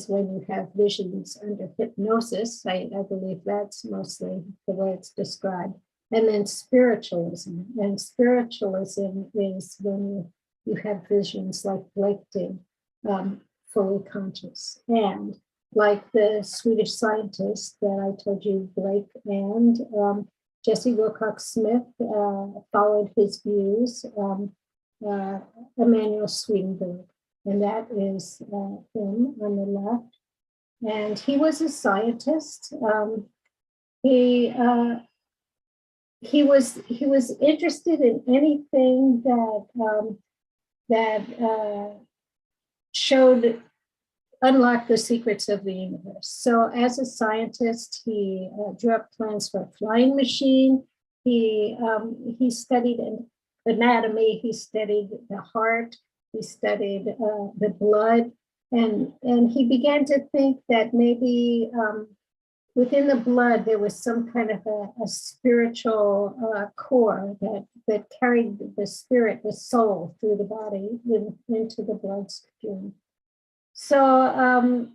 when you have visions under hypnosis. I believe that's mostly the way it's described. And then spiritualism, and spiritualism is when you have visions like Blake did, fully conscious. And like the Swedish scientist that I told you, Blake and Jesse Wilcox Smith followed his views, Emanuel Swedenborg, and that is him on the left. And he was a scientist. He was interested in anything that showed, unlocked the secrets of the universe. So as a scientist, he drew up plans for a flying machine. He studied anatomy, he studied the heart, he studied the blood, and he began to think that maybe within the blood, there was some kind of a spiritual core that carried the spirit, the soul, through the body into the bloodstream. So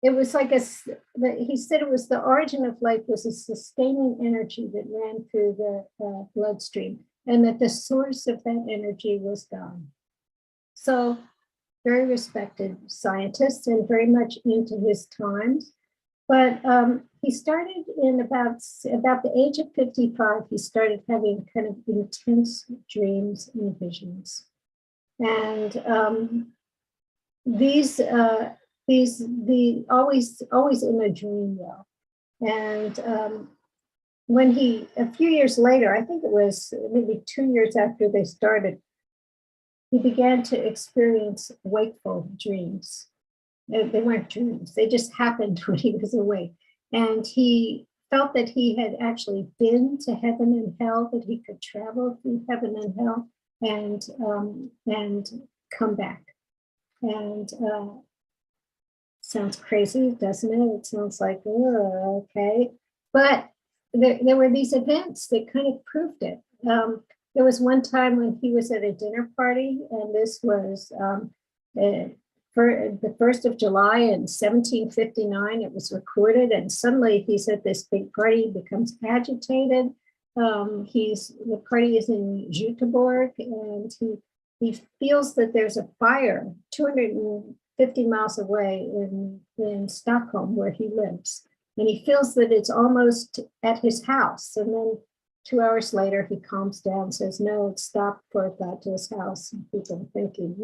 it was like he said it was the origin of life was a sustaining energy that ran through the bloodstream, and that the source of that energy was God. So very respected scientist and very much into his times. But he started in about the age of 55, he started having kind of intense dreams and visions. And these always in a dream though. And when a few years later, I think it was maybe 2 years after they started, he began to experience wakeful dreams. They weren't dreams, they just happened when he was awake. And he felt that he had actually been to heaven and hell, that he could travel through heaven and hell and come back. And sounds crazy, doesn't it? It sounds like, oh, okay. But there were these events that kind of proved it. There was one time when he was at a dinner party, and this was for the 1st of July in 1759. It was recorded, and suddenly he's at this big party, becomes agitated. The party is in Göteborg, and he feels that there's a fire 250 miles away in Stockholm, where he lives, and he feels that it's almost at his house. And then 2 hours later, he calms down, says, no, it stopped before it got to his house. And people are thinking,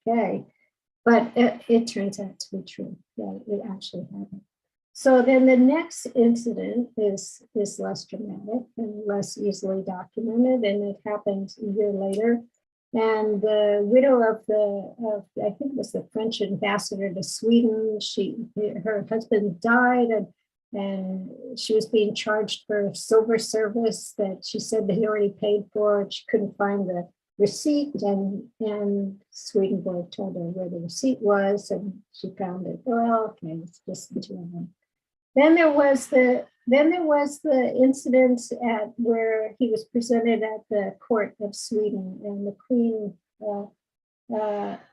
okay. But it turns out to be true, that it actually happened. So then the next incident is less dramatic and less easily documented, and it happened a year later. And the widow of I think it was the French ambassador to Sweden, her husband died, and she was being charged for silver service that she said that he already paid for. And she couldn't find the receipt, and Swedenborg told her where the receipt was, and she found it. Well, okay, it's just the two of them. Then there was the incident where he was presented at the court of Sweden, and the Queen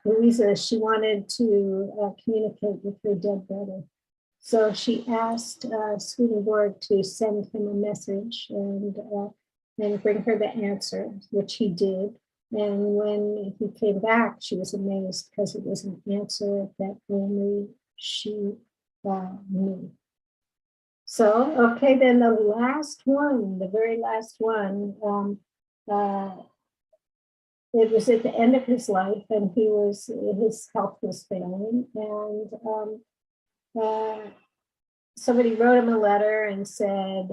Louisa, she wanted to communicate with her dead brother. So she asked Swedenborg to send him a message and bring her the answer, which he did. And when he came back, she was amazed because it was an answer that only she knew. So, okay, then the last one, the very last one, it was at the end of his life, and his health was failing, and somebody wrote him a letter and said,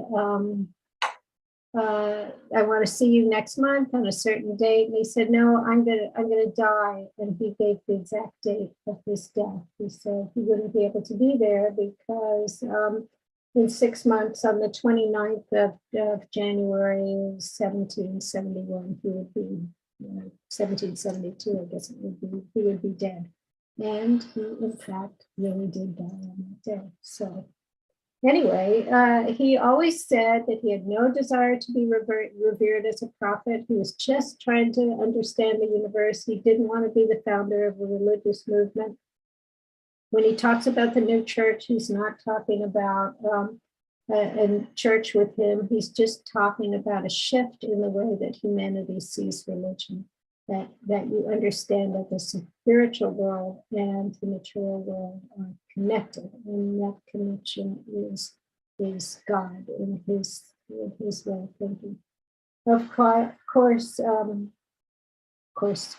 I want to see you next month on a certain date. And he said, no, I'm gonna die. And he gave the exact date of his death. He said he wouldn't be able to be there because in 6 months, on the 29th of January 1771, he would be, 1772, I guess it would be, he would be dead. And he, in fact, really did die on that day. So anyway, he always said that he had no desire to be revered as a prophet. He was just trying to understand the universe. He didn't want to be the founder of a religious movement. When he talks about the new church, he's not talking about a church with him. He's just talking about a shift in the way that humanity sees religion, that you understand that the spiritual world and the material world are connected, and that connection is God in his way of thinking. Of course,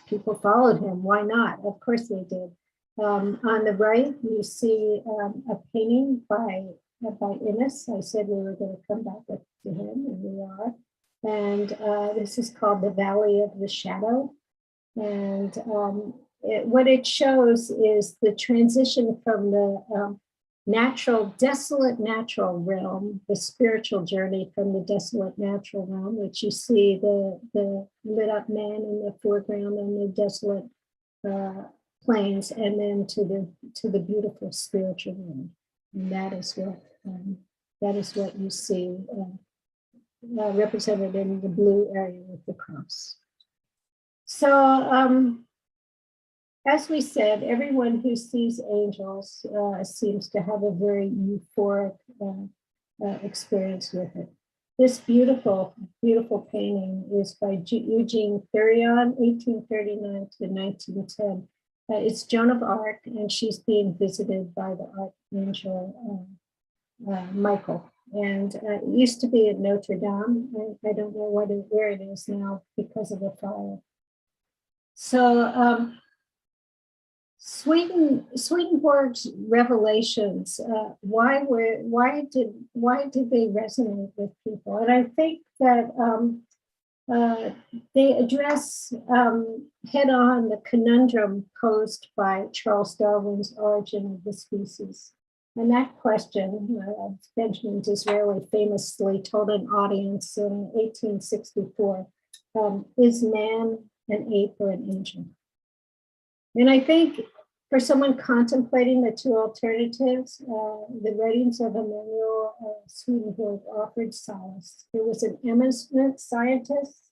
people followed him. Why not? Of course they did. On the right, you see a painting by Innes. I said we were going to come back to him, and we are. And this is called The Valley of the Shadow. And what it shows is the transition from the desolate natural realm, the spiritual journey from the desolate natural realm, which you see the lit up man in the foreground and the desolate plains, and then to the beautiful spiritual world. And that is what you see represented in the blue area with the cross. So as we said, everyone who sees angels seems to have a very euphoric experience with it. This beautiful, beautiful painting is by Eugene Thurion, 1839 to 1910. It's Joan of Arc, and she's being visited by the archangel Michael. And it used to be at Notre Dame. I don't know where it is now because of the fire. So Swedenborg's revelations, why did they resonate with people? And I think that they address head-on the conundrum posed by Charles Darwin's Origin of the Species. And that question, Benjamin Disraeli famously told an audience in 1864, is man an ape or an angel? And I think for someone contemplating the two alternatives, the writings of Emanuel Swedenborg offered solace. There was an eminent scientist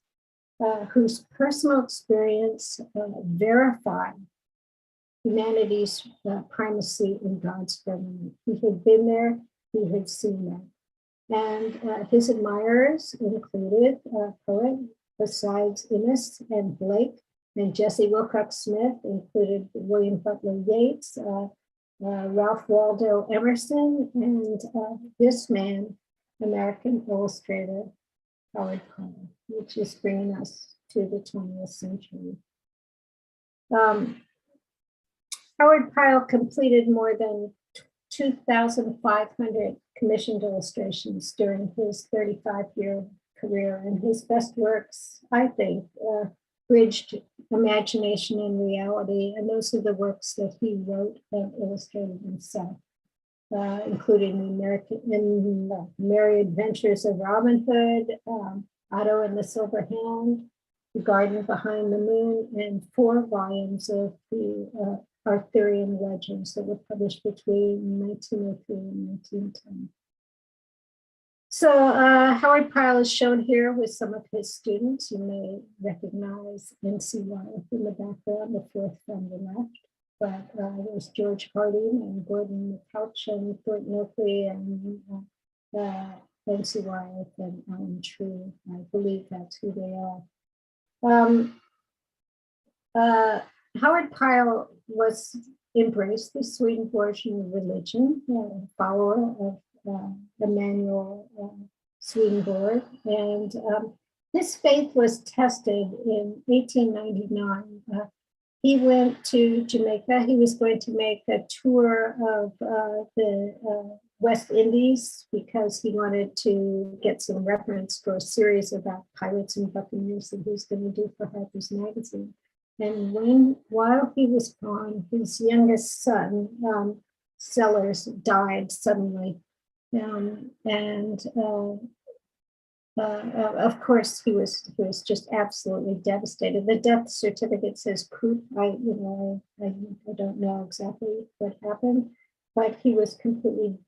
whose personal experience verified humanity's primacy in God's firmament. He had been there, he had seen that. And his admirers included poet, besides Innes and Blake, and Jesse Wilcox Smith, included William Butler Yeats, Ralph Waldo Emerson, and this man, American illustrator Howard Pyle, which is bringing us to the 20th century. Howard Pyle completed more than 2,500 commissioned illustrations during his 35-year career, and his best works, I think, bridged imagination and reality, and those are the works that he wrote and illustrated himself, including the Merry Adventures of Robin Hood, Otto and the Silver Hand, The Garden Behind the Moon, and 4 volumes of the Arthurian legends that were published between 1903 and 1910. So Howard Pyle is shown here with some of his students. You may recognize N.C. Wyeth in the background, the 4th from the left. But there's George Harding and Gordon McCouch and Thornton Oakley and N.C. Wyeth and Alan True. I believe that's who they are. Howard Pyle embraced the Swedenborgian religion, follower of Emanuel Swedenborg, and his faith was tested in 1899. He went to Jamaica. He was going to make a tour of the West Indies because he wanted to get some reference for a series about pirates and buccaneers that he was going to do for Harper's Magazine. And while he was gone, his youngest son, Sellers, died suddenly. Of course, he was just absolutely devastated. The death certificate says croup. I don't know exactly what happened, but he was completely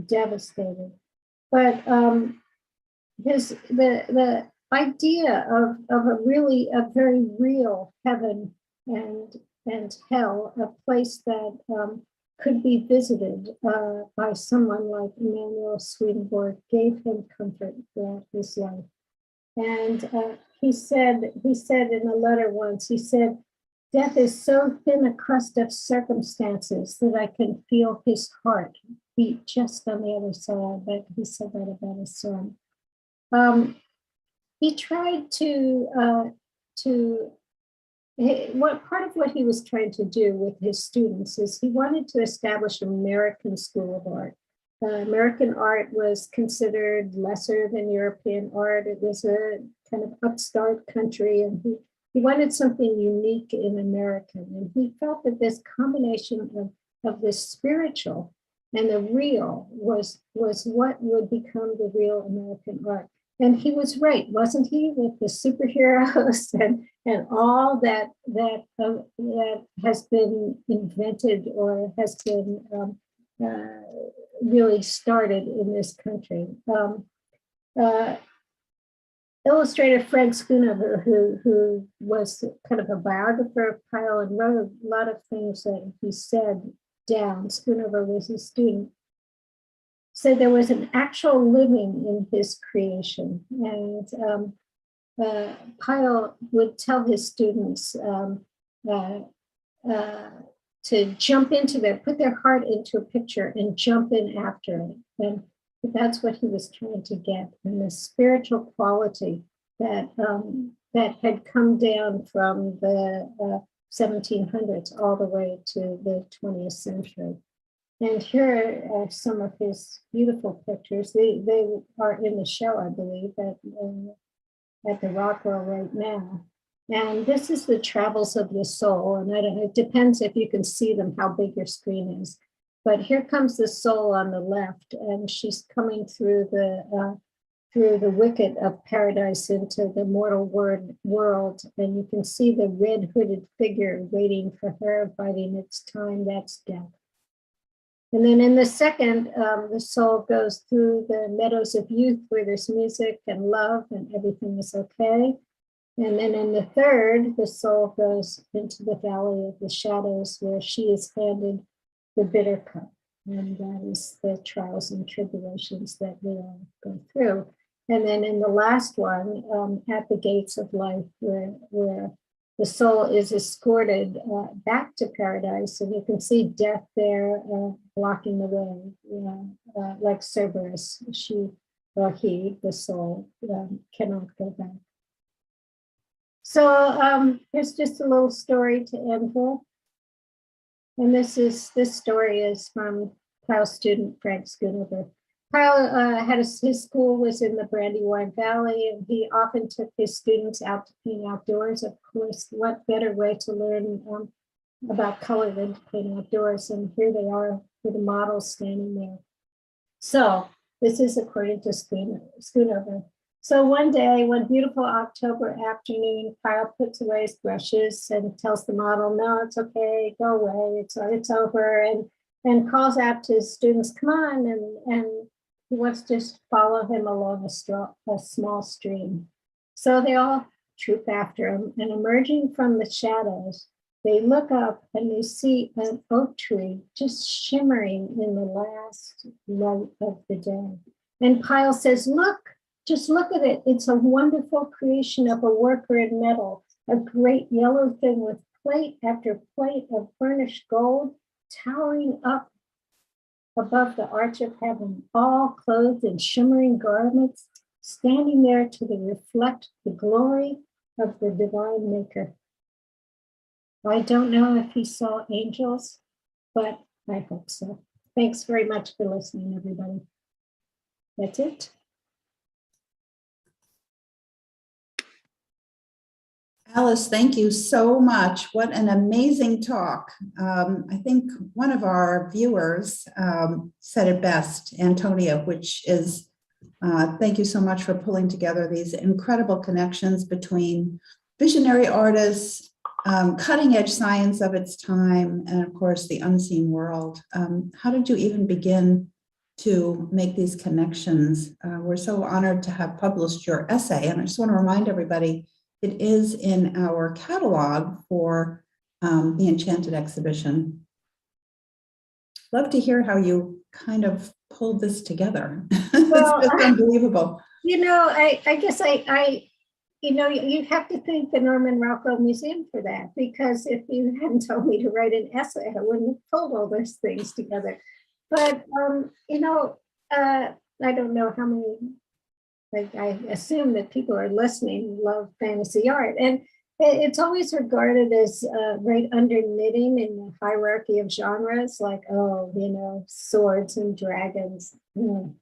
devastated. But the idea of a very real heaven and hell, a place that could be visited by someone like Emanuel Swedenborg, gave him comfort throughout his life. And he said in a letter once, he said, "Death is so thin a crust of circumstances that I can feel his heart beat just on the other side." But he said that about his son. He tried what part of what he was trying to do with his students is he wanted to establish an American school of art. American art was considered lesser than European art. It was a kind of upstart country, and he wanted something unique in American. And he felt that this combination of the spiritual and the real was what would become the real American art. And he was right, wasn't he, with the superheroes and all that has been invented or has been really started in this country. Illustrator Frank Schoonover, who was kind of a biographer of Pyle and wrote a lot of things that he said down. Schoonover was his student. Said there was an actual living in his creation. And Pyle would tell his students to jump into that, put their heart into a picture and jump in after it. And that's what he was trying to get, and the spiritual quality that had come down from the 1700s all the way to the 20th century. And here are some of his beautiful pictures. They are in the show, I believe, at the Rockwell right now. And this is the Travels of the Soul. And it depends if you can see them, how big your screen is. But here comes the soul on the left, and she's coming through the wicket of paradise into the mortal world. And you can see the red hooded figure waiting for her, biding its time. That's death. And then in the second, the soul goes through the meadows of youth where there's music and love and everything is okay. And then in the third, the soul goes into the valley of the shadows where she is handed the bitter cup. And that is the trials and tribulations that we all go through. And then in the last one, at the gates of life, where the soul is escorted back to paradise, and you can see death there blocking the way, like Cerberus. He, the soul, cannot go back. So here's just a little story to end with. And this story is from Pyle's student, Frank Schoonover. Pyle his school was in the Brandywine Valley, and he often took his students out to paint outdoors. Of course, what better way to learn about color than to paint outdoors? And here they are with the models standing there. So this is according to Schoonover. So one day, one beautiful October afternoon, Pyle puts away his brushes and tells the model, "No, it's okay, go away, it's over," and calls out to his students, "Come on," and he wants to follow him along a small stream. So they all troop after him, and emerging from the shadows, they look up and they see an oak tree just shimmering in the last light of the day. And Pyle says, "Look, just look at it. It's a wonderful creation of a worker in metal, a great yellow thing with plate after plate of burnished gold, towering up above the arch of heaven, all clothed in shimmering garments, standing there to reflect the glory of the divine maker. I don't know if he saw angels, but I hope so. Thanks very much for listening, everybody. That's it. Alice, thank you so much. What an amazing talk. I think one of our viewers said it best, Antonia, which is, thank you so much for pulling together these incredible connections between visionary artists, cutting edge science of its time, and of course, the unseen world. How did you even begin to make these connections? We're so honored to have published your essay, and I just want to remind everybody, it is in our catalog for the Enchanted exhibition. Love to hear how you kind of pulled this together. Well, it's just unbelievable. You know, I guess you have to thank the Norman Rockwell Museum for that, because if you hadn't told me to write an essay, I wouldn't have pulled all those things together. But, I don't know how many, I assume that people are listening love fantasy art. And it's always regarded as right under knitting in the hierarchy of genres, like, swords and dragons, and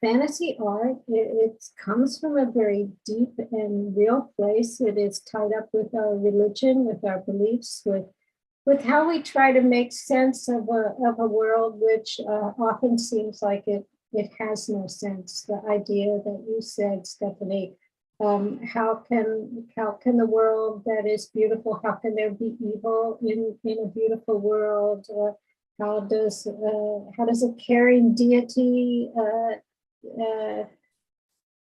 fantasy art, it comes from a very deep and real place. It is tied up with our religion, with our beliefs, with how we try to make sense of a world which often seems like it has no sense. The idea that you said, Stephanie, how can the world that is beautiful, how can there be evil in a beautiful world? How does a caring deity,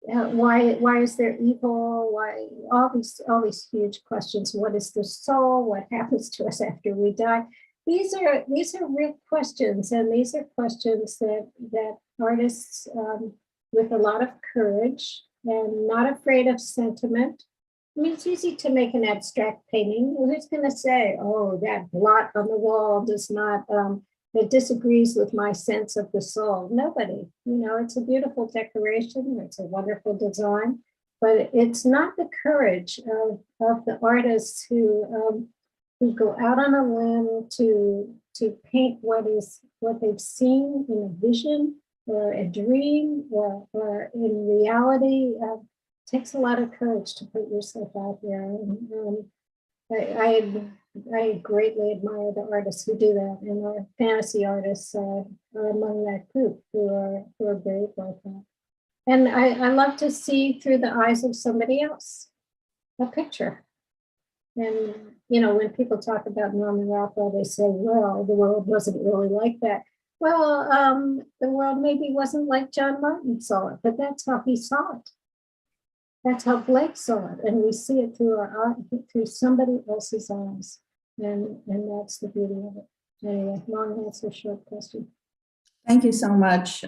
why is there evil? Why all these huge questions? What is the soul? What happens to us after we die? These are real questions, and these are questions that artists with a lot of courage and not afraid of sentiment. I mean, it's easy to make an abstract painting. Who's going to say, "Oh, that blot on the wall does not that disagrees with my sense of the soul"? Nobody. It's a beautiful decoration. It's a wonderful design, but it's not the courage of the artists who go out on a limb to paint what they've seen in a vision or a dream or in reality. Takes a lot of courage to put yourself out there. And I greatly admire the artists who do that, and our fantasy artists are among that group who are brave like that. And I love to see through the eyes of somebody else a picture. And when people talk about Norman Rockwell, they say, "Well, the world wasn't really like that." Well, the world maybe wasn't like John Martin saw it, but that's how he saw it. That's how Blake saw it, and we see it through our art, through somebody else's eyes, and that's the beauty of it. Anyway, long answer, short question. Thank you so much.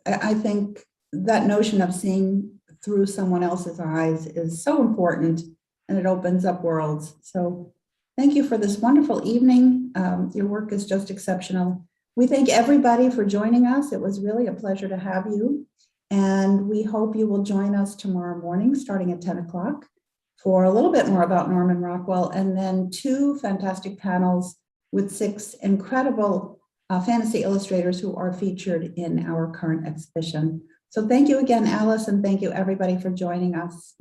I think that notion of seeing through someone else's eyes is so important, and it opens up worlds. So thank you for this wonderful evening. Your work is just exceptional. We thank everybody for joining us. It was really a pleasure to have you. And we hope you will join us tomorrow morning, starting at 10 o'clock, for a little bit more about Norman Rockwell, and then 2 fantastic panels with 6 incredible fantasy illustrators who are featured in our current exhibition. So thank you again, Alice, and thank you everybody for joining us.